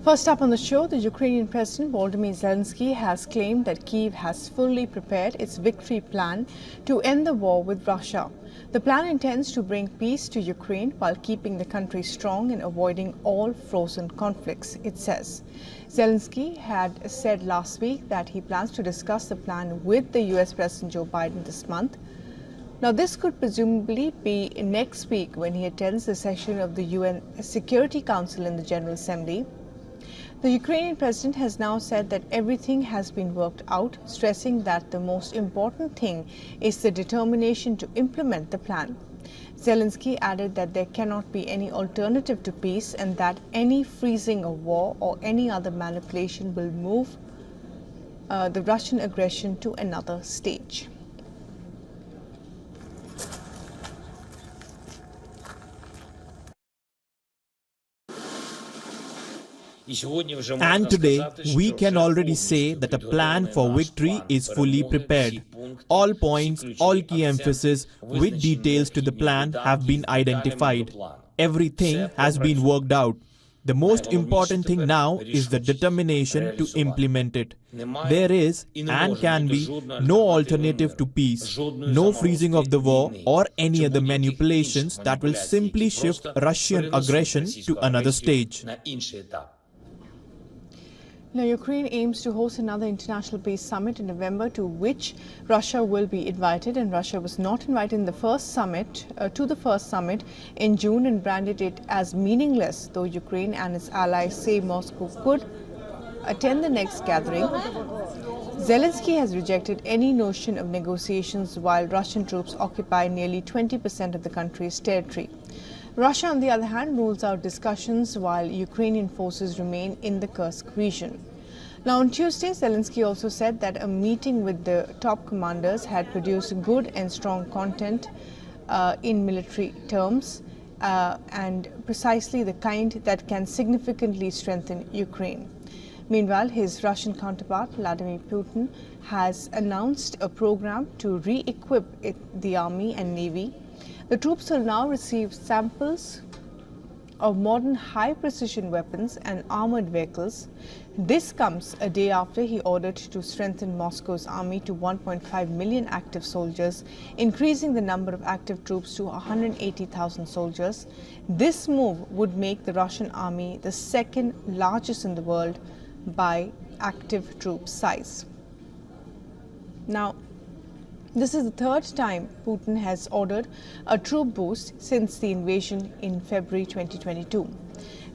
First up on the show, the Ukrainian President Volodymyr Zelensky has claimed that Kyiv has fully prepared its victory plan to end the war with Russia. The plan intends to bring peace to Ukraine while keeping the country strong and avoiding all frozen conflicts, it says. Zelensky had said last week that he plans to discuss the plan with the US President Joe Biden this month. Now, this could presumably be next week when he attends the session of the UN Security Council in the General Assembly. The Ukrainian president has now said that everything has been worked out, stressing that the most important thing is the determination to implement the plan. Zelensky added that there cannot be any alternative to peace and that any freezing of war or any other manipulation will move the Russian aggression to another stage. And today, we can already say that a plan for victory is fully prepared. All points, all key emphasis with details to the plan have been identified. Everything has been worked out. The most important thing now is the determination to implement it. There is and can be no alternative to peace, no freezing of the war or any other manipulations that will simply shift Russian aggression to another stage. Now, Ukraine aims to host another international peace summit in November to which Russia will be invited, and Russia was not invited in the first summit in June and branded it as meaningless, though Ukraine and its allies say Moscow could attend the next gathering. Zelensky has rejected any notion of negotiations while Russian troops occupy nearly 20% of the country's territory. Russia, on the other hand, rules out discussions while Ukrainian forces remain in the Kursk region. Now, on Tuesday, Zelensky also said that a meeting with the top commanders had produced good and strong content in military terms and precisely the kind that can significantly strengthen Ukraine. Meanwhile, his Russian counterpart, Vladimir Putin, has announced a program to re-equip the army and navy. The troops will now receive samples of modern high-precision weapons and armored vehicles. This comes a day after he ordered to strengthen Moscow's army to 1.5 million active soldiers, increasing the number of active troops to 180,000 soldiers. This move would make the Russian army the second largest in the world by active troop size. Now, this is the third time Putin has ordered a troop boost since the invasion in February 2022.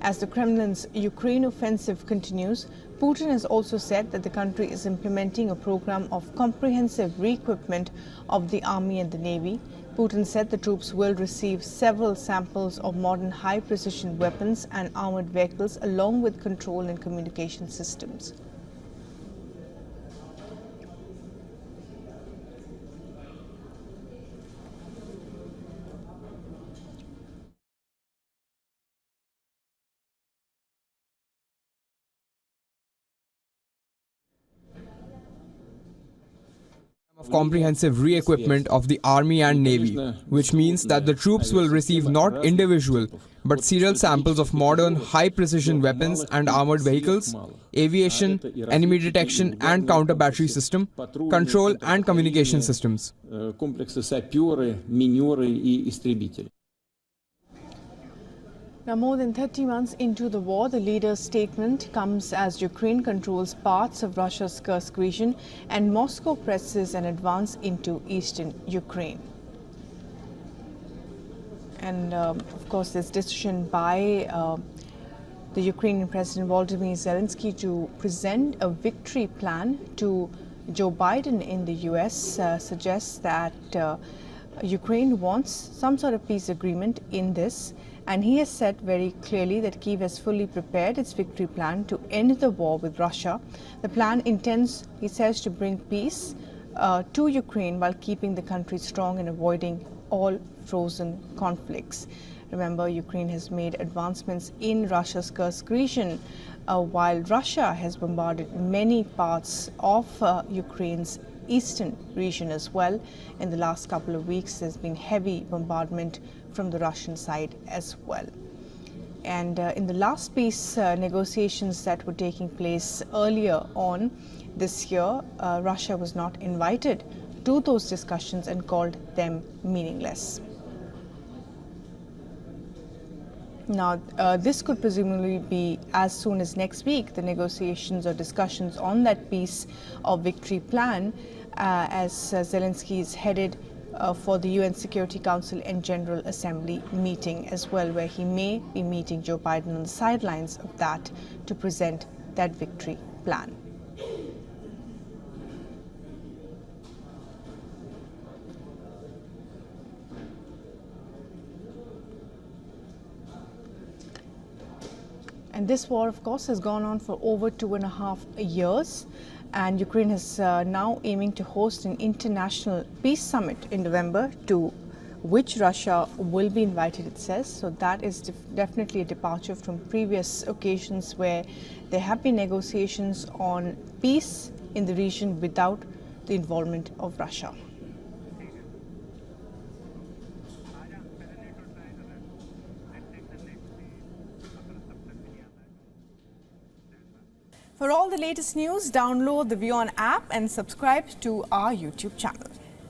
As the Kremlin's Ukraine offensive continues, Putin has also said that the country is implementing a program of comprehensive re-equipment of the army and the navy. Putin said the troops will receive several samples of modern high-precision weapons and armored vehicles along with control and communication systems. Of comprehensive re-equipment of the army and navy, which means that the troops will receive not individual but serial samples of modern high-precision weapons and armored vehicles, aviation, enemy detection and counter-battery system, control and communication systems. Now, more than 30 months into the war, the leader's statement comes as Ukraine controls parts of Russia's Kursk region and Moscow presses an advance into eastern Ukraine. And of course, this decision by the Ukrainian President Volodymyr Zelensky to present a victory plan to Joe Biden in the US suggests that Ukraine wants some sort of peace agreement in this. And he has said very clearly that Kyiv has fully prepared its victory plan to end the war with Russia. The plan intends, he says, to bring peace to Ukraine while keeping the country strong and avoiding all frozen conflicts. Remember, Ukraine has made advancements in Russia's Kursk region, while Russia has bombarded many parts of Ukraine's eastern region as well. In the last couple of weeks, there's been heavy bombardment from the Russian side as well. And in the last peace negotiations that were taking place earlier on this year, Russia was not invited to those discussions and called them meaningless. Now, this could presumably be as soon as next week, the negotiations or discussions on that peace or victory plan, as Zelensky is headed for the UN Security Council and General Assembly meeting as well, where he may be meeting Joe Biden on the sidelines of that to present that victory plan. And this war, of course, has gone on for over 2.5 years. And Ukraine is now aiming to host an international peace summit in November, to which Russia will be invited, it says. So that is definitely a departure from previous occasions where there have been negotiations on peace in the region without the involvement of Russia. For all the latest news, download the WION app and subscribe to our YouTube channel.